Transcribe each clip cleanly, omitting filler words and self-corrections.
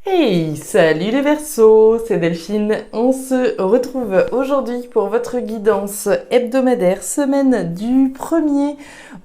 Hey, salut les Verseaux, c'est Delphine. On se retrouve aujourd'hui pour votre guidance hebdomadaire, semaine du 1er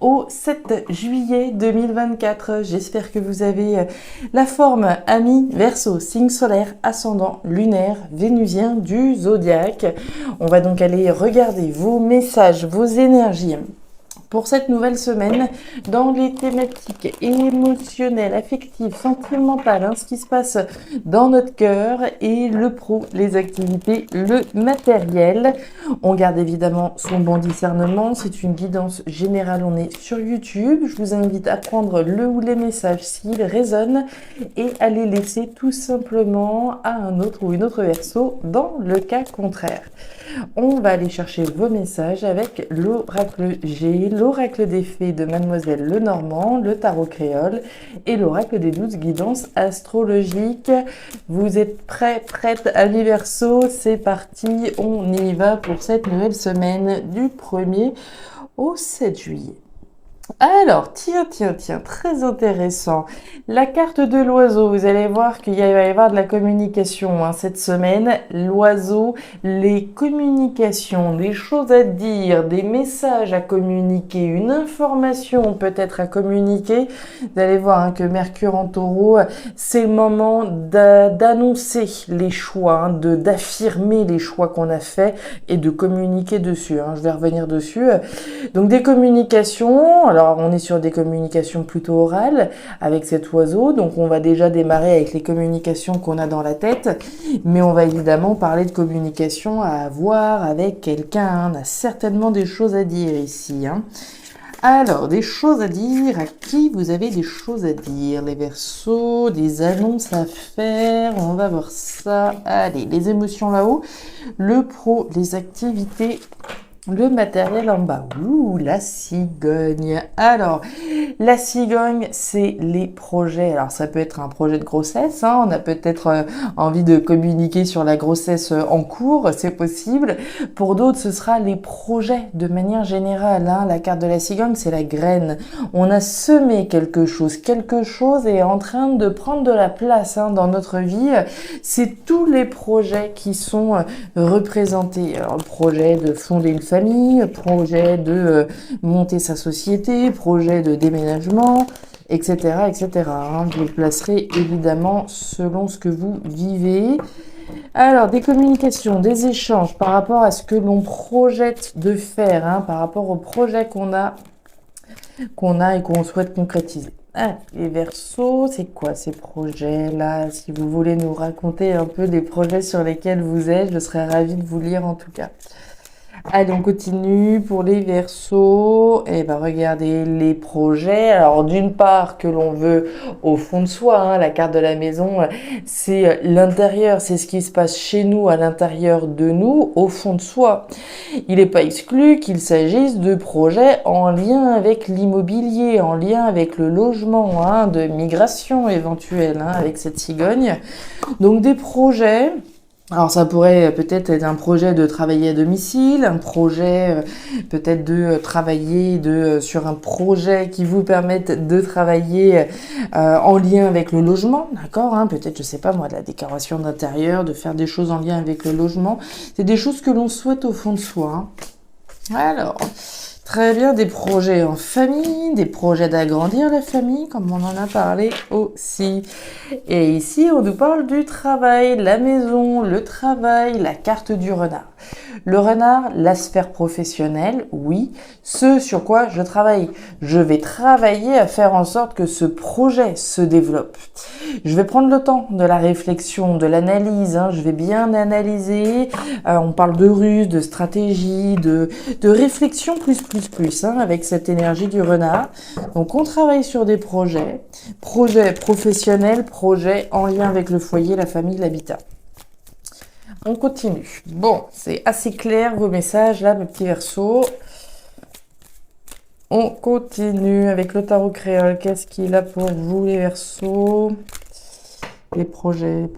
au 7 juillet 2024. J'espère que vous avez la forme Ami Verseau, signe solaire, ascendant lunaire, vénusien du zodiaque. On va donc aller regarder vos messages, vos énergies pour cette nouvelle semaine dans les thématiques émotionnelles, affectives, sentimentales, ce qui se passe dans notre cœur et le pro, les activités, le matériel. On garde évidemment son bon discernement, c'est une guidance générale, on est sur YouTube. Je vous invite à prendre le ou les messages s'ils résonnent et à les laisser tout simplement à un autre ou une autre Verseau dans le cas contraire. On va aller chercher vos messages avec l'oracle G, l'oracle des fées de Mademoiselle Lenormand, le tarot créole et l'oracle des 12 guidances astrologiques. Vous êtes prêts, prêtes, amis Verseau? C'est parti, on y va pour cette nouvelle semaine du 1er au 7 juillet. Alors, tiens, très intéressant. La carte de l'oiseau, vous allez voir qu'il va y avoir de la communication cette semaine. L'oiseau, les communications, des choses à dire, des messages à communiquer, une information peut-être à communiquer. Vous allez voir que Mercure en taureau, c'est le moment d'annoncer les choix, d'affirmer les choix qu'on a faits et de communiquer dessus. Je vais revenir dessus. Donc des communications, alors on est sur des communications plutôt orales avec cet oiseau, donc on va déjà démarrer avec les communications qu'on a dans la tête, mais on va évidemment parler de communication à avoir avec quelqu'un, on a certainement des choses à dire ici. Alors, des choses à dire, à qui vous avez des choses à dire? Les Verseaux, des annonces à faire, on va voir ça. Allez, les émotions là-haut, le pro, les activités, le matériel en bas. Ouh, la cigogne. Alors, la cigogne, c'est les projets. Alors, ça peut être un projet de grossesse. On a peut-être envie de communiquer sur la grossesse en cours. C'est possible. Pour d'autres, ce sera les projets de manière générale. La carte de la cigogne, c'est la graine. On a semé quelque chose. Quelque chose est en train de prendre de la place dans notre vie. C'est tous les projets qui sont représentés. Alors, le projet de fonder une famille, projet de monter sa société, projet de déménagement, etc. etc. Vous le placerez évidemment selon ce que vous vivez. Alors, des communications, des échanges par rapport à ce que l'on projette de faire, par rapport au projet qu'on a et qu'on souhaite concrétiser. Les Verseaux, c'est quoi ces projets-là? Si vous voulez nous raconter un peu des projets sur lesquels vous êtes, je serais ravie de vous lire en tout cas. Allez, on continue pour les Verseaux. Regardez les projets. Alors, d'une part, que l'on veut au fond de soi, la carte de la maison, c'est l'intérieur, c'est ce qui se passe chez nous, à l'intérieur de nous, au fond de soi. Il n'est pas exclu qu'il s'agisse de projets en lien avec l'immobilier, en lien avec le logement, de migration éventuelle, avec cette cigogne. Donc, des projets. Alors ça pourrait peut-être être un projet de travailler à domicile, un projet peut-être de travailler sur un projet qui vous permette de travailler en lien avec le logement, d'accord, peut-être, je sais pas moi, de la décoration d'intérieur, de faire des choses en lien avec le logement. C'est des choses que l'on souhaite au fond de soi. Alors, très bien, des projets en famille, des projets d'agrandir la famille, comme on en a parlé aussi. Et ici, on nous parle du travail, la maison, le travail, la carte du renard. Le renard, la sphère professionnelle, oui. Ce sur quoi je travaille. Je vais travailler à faire en sorte que ce projet se développe. Je vais prendre le temps de la réflexion, de l'analyse. Je vais bien analyser. On parle de ruse, de stratégie, de réflexion plus, avec cette énergie du renard. Donc, on travaille sur des projets professionnels, projets en lien avec le foyer, la famille, l'habitat. On continue. Bon, c'est assez clair vos messages là, mes petits Verseaux. On continue avec le tarot créole. Qu'est-ce qu'il a pour vous, les Verseaux? Les projets,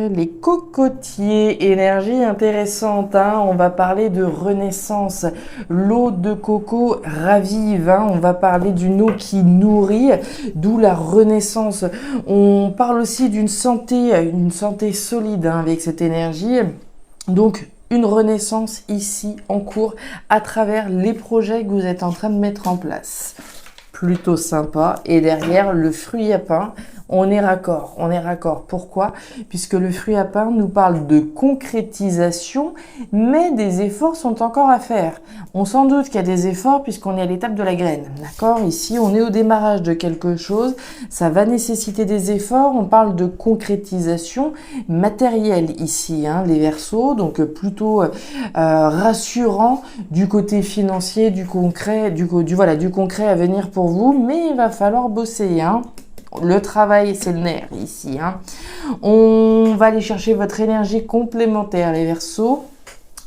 les cocotiers, énergie intéressante, hein. On va parler de renaissance, l'eau de coco ravive, hein. On va parler d'une eau qui nourrit, d'où la renaissance. On parle aussi d'une santé solide, hein, avec cette énergie. Donc, une renaissance ici en cours à travers les projets que vous êtes en train de mettre en place. Plutôt sympa. Et derrière, le fruit à pain, on est raccord. Pourquoi? Puisque le fruit à pain nous parle de concrétisation, mais des efforts sont encore à faire. On s'en doute qu'il y a des efforts puisqu'on est à l'étape de la graine. D'accord? Ici, on est au démarrage de quelque chose. Ça va nécessiter des efforts. On parle de concrétisation matérielle ici, hein, les Verseaux. Donc, plutôt rassurant du côté financier, du concret, du concret à venir pour vous. Mais il va falloir bosser, hein. Le travail, c'est le nerf ici, hein. On va aller chercher votre énergie complémentaire, les Verseaux.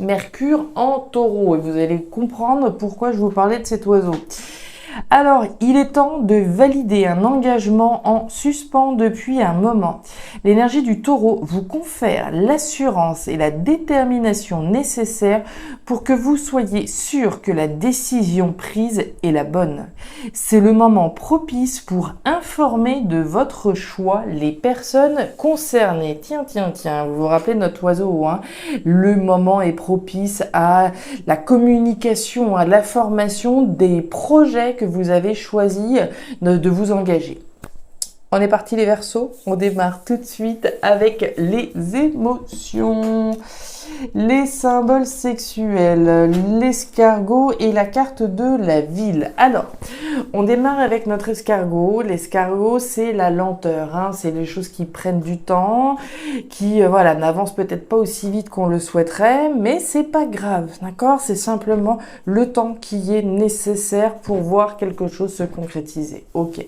Mercure en Taureau. Et vous allez comprendre pourquoi je vous parlais de cet oiseau. Alors, il est temps de valider un engagement en suspens depuis un moment. L'énergie du Taureau vous confère l'assurance et la détermination nécessaires pour que vous soyez sûr que la décision prise est la bonne. C'est le moment propice pour informer de votre choix les personnes concernées. Tiens, vous vous rappelez de notre oiseau, hein? Le moment est propice à la communication, à l'information des projets que vous avez choisi de vous engager. On est parti les Verseaux, on démarre tout de suite avec les émotions, les symboles sexuels, l'escargot et la carte de la ville. Alors, on démarre avec notre escargot. L'escargot, c'est la lenteur, hein. C'est les choses qui prennent du temps, qui n'avancent peut-être pas aussi vite qu'on le souhaiterait, mais c'est pas grave, d'accord? C'est simplement le temps qui est nécessaire pour voir quelque chose se concrétiser. Ok.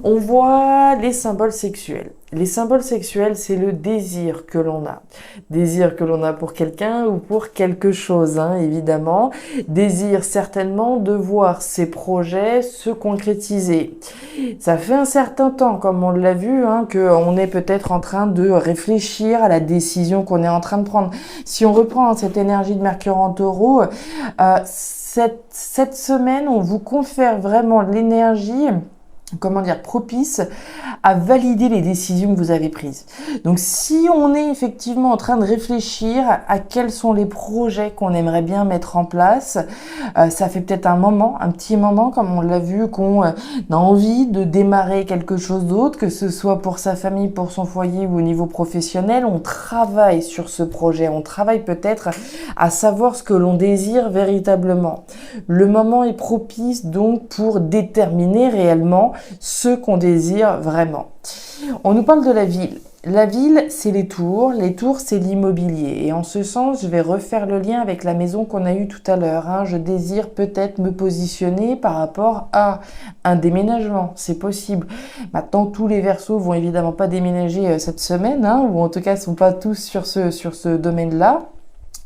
On voit les symboles sexuels. Les symboles sexuels, c'est le désir que l'on a. Désir que l'on a pour quelqu'un ou pour quelque chose, hein, évidemment. Désir certainement de voir ses projets se concrétiser. Ça fait un certain temps, comme on l'a vu, hein, qu'on est peut-être en train de réfléchir à la décision qu'on est en train de prendre. Si on reprend cette énergie de Mercure en Taureau, cette semaine, on vous confère vraiment l'énergie propice à valider les décisions que vous avez prises. Donc, si on est effectivement en train de réfléchir à quels sont les projets qu'on aimerait bien mettre en place, ça fait peut-être un petit moment, comme on l'a vu, qu'on a envie de démarrer quelque chose d'autre, que ce soit pour sa famille, pour son foyer ou au niveau professionnel, on travaille sur ce projet, on travaille peut-être à savoir ce que l'on désire véritablement. Le moment est propice donc pour déterminer réellement ce qu'on désire vraiment. On nous parle de la ville. La ville, c'est les tours. Les tours, c'est l'immobilier. Et en ce sens, je vais refaire le lien avec la maison qu'on a eue tout à l'heure, hein. Je désire peut-être me positionner par rapport à un déménagement. C'est possible. Maintenant, tous les Verseaux vont évidemment pas déménager cette semaine, hein, ou en tout cas, sont pas tous sur ce domaine-là.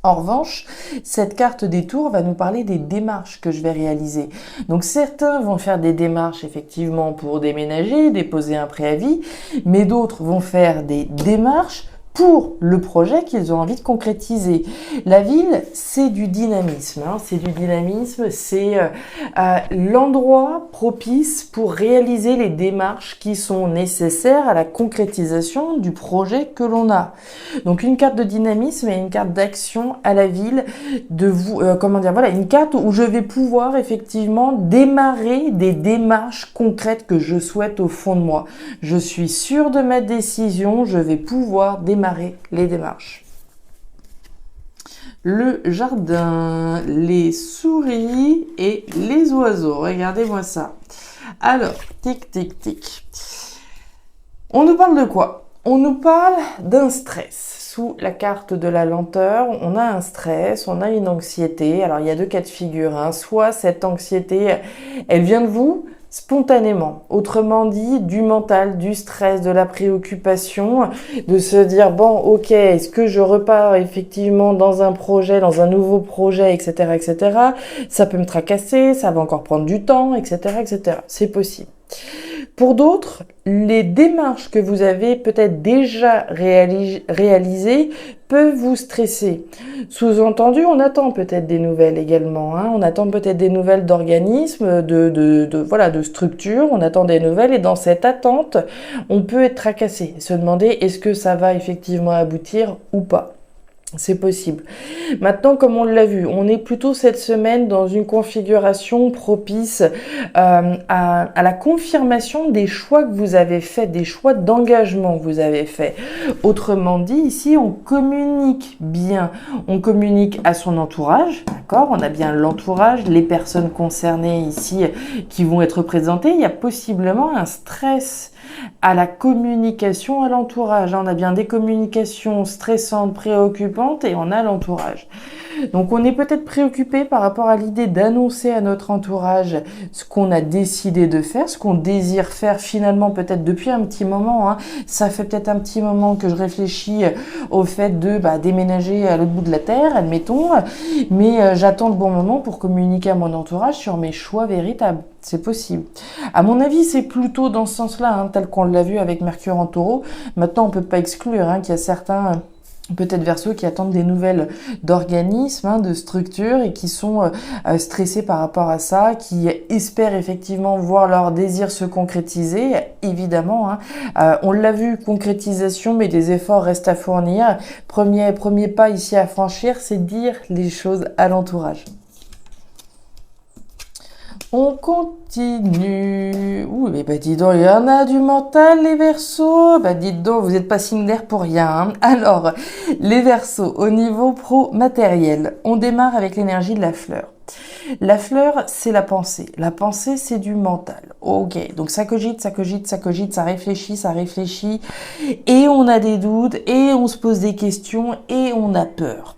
En revanche, cette carte des tours va nous parler des démarches que je vais réaliser. Donc certains vont faire des démarches effectivement pour déménager, déposer un préavis, mais d'autres vont faire des démarches pour le projet qu'ils ont envie de concrétiser. La ville, c'est du dynamisme, hein. C'est du dynamisme, c'est l'endroit propice pour réaliser les démarches qui sont nécessaires à la concrétisation du projet que l'on a. Donc une carte de dynamisme et une carte d'action à la ville, une carte où je vais pouvoir effectivement démarrer des démarches concrètes que je souhaite au fond de moi. Je suis sûre de ma décision, je vais pouvoir démarrer les démarches. Le jardin, les souris et les oiseaux. Regardez-moi ça. Alors, tic. On nous parle de quoi? On nous parle d'un stress. Sous la carte de la lenteur, on a un stress, on a une anxiété. Alors, il y a deux cas de figure, hein. Soit cette anxiété, elle vient de vous spontanément, autrement dit du mental, du stress, de la préoccupation, de se dire bon ok, est-ce que je repars effectivement dans un projet, dans un nouveau projet, etc. Ça peut me tracasser, ça va encore prendre du temps, etc. C'est possible. Pour d'autres, les démarches que vous avez peut-être déjà réalisées peuvent vous stresser. Sous-entendu, on attend peut-être des nouvelles également. On attend peut-être des nouvelles d'organismes, de structures. On attend des nouvelles et dans cette attente, on peut être tracassé, se demander est-ce que ça va effectivement aboutir ou pas. C'est possible. Maintenant, comme on l'a vu, on est plutôt cette semaine dans une configuration propice à la confirmation des choix que vous avez faits, des choix d'engagement que vous avez faits. Autrement dit, ici, on communique bien. On communique à son entourage, d'accord? On a bien l'entourage, les personnes concernées ici qui vont être présentées. Il y a possiblement un stress à la communication à l'entourage. On a bien des communications stressantes, préoccupantes et on a l'entourage. Donc on est peut-être préoccupé par rapport à l'idée d'annoncer à notre entourage ce qu'on a décidé de faire, ce qu'on désire faire finalement peut-être depuis un petit moment. Ça fait peut-être un petit moment que je réfléchis au fait de déménager à l'autre bout de la terre, admettons, mais j'attends le bon moment pour communiquer à mon entourage sur mes choix véritables. C'est possible. À mon avis, c'est plutôt dans ce sens-là, tel qu'on l'a vu avec Mercure en Taureau. Maintenant, on peut pas exclure qu'il y a certains peut-être Verseaux qui attendent des nouvelles d'organismes, de structures et qui sont stressés par rapport à ça, qui espèrent effectivement voir leurs désirs se concrétiser. Évidemment, on l'a vu, concrétisation, mais des efforts restent à fournir. Premier pas ici à franchir, c'est dire les choses à l'entourage. On continue. Ouh, mais dis donc, il y en a du mental, les Verseaux. Dites donc, vous n'êtes pas signe d'air pour rien. Alors, les Verseaux, au niveau pro-matériel, on démarre avec l'énergie de la fleur. La fleur, c'est la pensée. La pensée, c'est du mental. Ok, donc ça cogite, ça réfléchit, et on a des doutes, et on se pose des questions, et on a peur.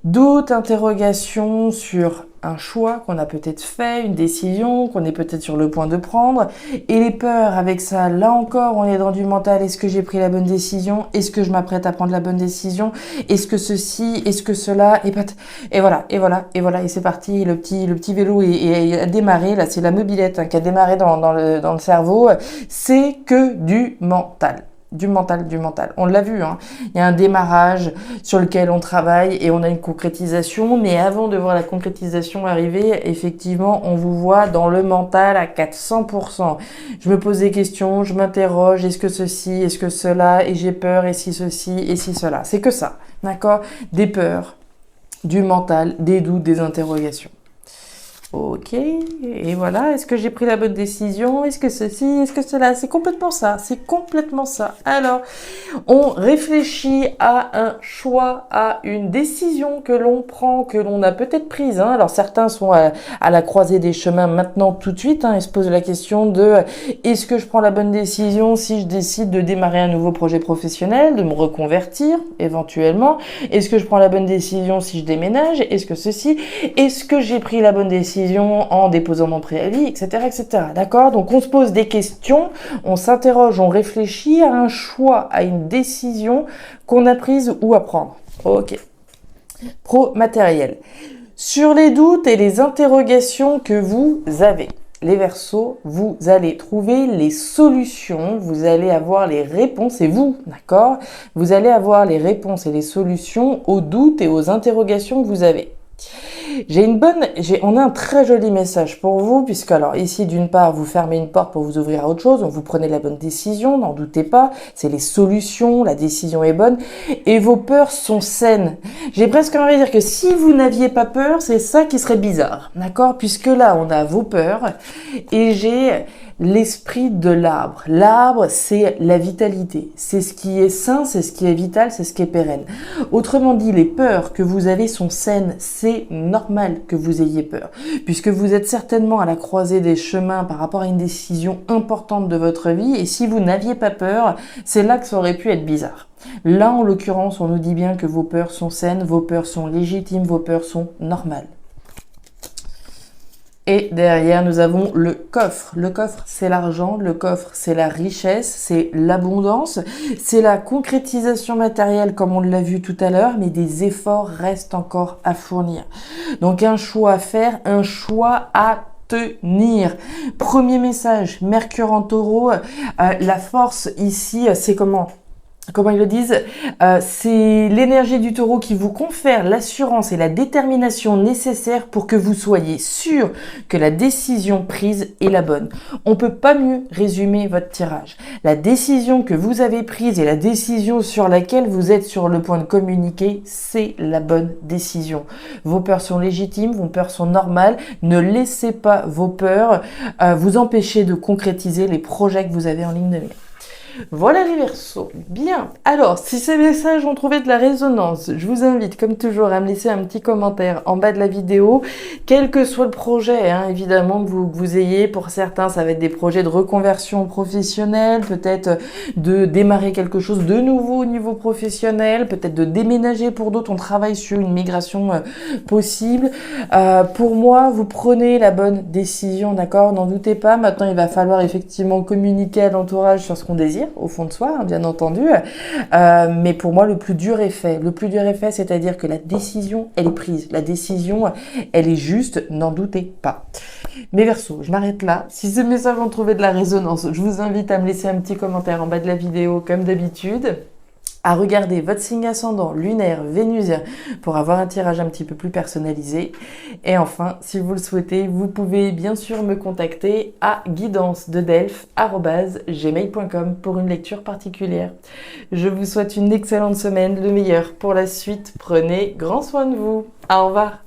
Doutes, interrogations sur un choix qu'on a peut-être fait, une décision qu'on est peut-être sur le point de prendre, et les peurs avec ça, là encore, on est dans du mental. Est-ce que j'ai pris la bonne décision? Est-ce que je m'apprête à prendre la bonne décision? Est-ce que ceci? Est-ce que cela? Et voilà, et c'est parti. Le petit vélo a démarré. Là, c'est la mobilette qui a démarré dans le cerveau. C'est que du mental. Du mental. On l'a vu, il y a un démarrage sur lequel on travaille et on a une concrétisation, mais avant de voir la concrétisation arriver, effectivement, on vous voit dans le mental à 400%. Je me pose des questions, je m'interroge, est-ce que ceci, est-ce que cela, et j'ai peur, et si ceci, et si cela. C'est que ça, d'accord? Des peurs, du mental, des doutes, des interrogations. Ok, et voilà, est-ce que j'ai pris la bonne décision? Est-ce que ceci? Est-ce que cela? C'est complètement ça, Alors, on réfléchit à un choix, à une décision que l'on prend, que l'on a peut-être prise. Alors, certains sont à la croisée des chemins maintenant tout de suite, et se posent la question de est-ce que je prends la bonne décision si je décide de démarrer un nouveau projet professionnel, de me reconvertir éventuellement? Est-ce que je prends la bonne décision si je déménage? Est-ce que ceci? Est-ce que j'ai pris la bonne décision en déposant mon préavis, etc., etc. D'accord? Donc, on se pose des questions, on s'interroge, on réfléchit à un choix, à une décision qu'on a prise ou à prendre. Ok. Pro-matériel. Sur les doutes et les interrogations que vous avez, les Verseaux, vous allez trouver les solutions, vous allez avoir les réponses, et vous, d'accord? Vous allez avoir les réponses et les solutions aux doutes et aux interrogations que vous avez. On a un très joli message pour vous, puisque alors ici d'une part vous fermez une porte pour vous ouvrir à autre chose, donc vous prenez la bonne décision, n'en doutez pas, c'est les solutions, la décision est bonne, et vos peurs sont saines. J'ai presque envie de dire que si vous n'aviez pas peur, c'est ça qui serait bizarre, d'accord? Puisque là on a vos peurs, et j'ai l'esprit de l'arbre. L'arbre, c'est la vitalité. C'est ce qui est sain, c'est ce qui est vital, c'est ce qui est pérenne. Autrement dit, les peurs que vous avez sont saines. C'est normal que vous ayez peur, puisque vous êtes certainement à la croisée des chemins par rapport à une décision importante de votre vie, et si vous n'aviez pas peur, c'est là que ça aurait pu être bizarre. Là, en l'occurrence, on nous dit bien que vos peurs sont saines, vos peurs sont légitimes, vos peurs sont normales. Et derrière, nous avons le coffre. Le coffre, c'est l'argent. Le coffre, c'est la richesse, c'est l'abondance. C'est la concrétisation matérielle, comme on l'a vu tout à l'heure, mais des efforts restent encore à fournir. Donc, un choix à faire, un choix à tenir. Premier message, Mercure en Taureau, la force ici, c'est comment ils le disent, c'est l'énergie du taureau qui vous confère l'assurance et la détermination nécessaires pour que vous soyez sûr que la décision prise est la bonne. On peut pas mieux résumer votre tirage. La décision que vous avez prise et la décision sur laquelle vous êtes sur le point de communiquer, c'est la bonne décision. Vos peurs sont légitimes, vos peurs sont normales. Ne laissez pas vos peurs vous empêcher de concrétiser les projets que vous avez en ligne de mire. Voilà les Verseaux. Bien. Alors, si ces messages ont trouvé de la résonance, je vous invite, comme toujours, à me laisser un petit commentaire en bas de la vidéo, quel que soit le projet, évidemment, que vous ayez. Pour certains, ça va être des projets de reconversion professionnelle, peut-être de démarrer quelque chose de nouveau au niveau professionnel, peut-être de déménager. Pour d'autres, on travaille sur une migration possible. Pour moi, vous prenez la bonne décision, d'accord? N'en doutez pas. Maintenant, il va falloir effectivement communiquer à l'entourage sur ce qu'on désire, au fond de soi, bien entendu. Mais pour moi, le plus dur est fait. Le plus dur est fait, c'est-à-dire que la décision, elle est prise. La décision, elle est juste, n'en doutez pas. Mes Verseaux, je m'arrête là. Si ces messages ont trouvé de la résonance, je vous invite à me laisser un petit commentaire en bas de la vidéo, comme d'habitude. À regarder votre signe ascendant, lunaire, vénusien pour avoir un tirage un petit peu plus personnalisé. Et enfin, si vous le souhaitez, vous pouvez bien sûr me contacter à guidancededelphes@gmail.com pour une lecture particulière. Je vous souhaite une excellente semaine, le meilleur pour la suite. Prenez grand soin de vous. Au revoir.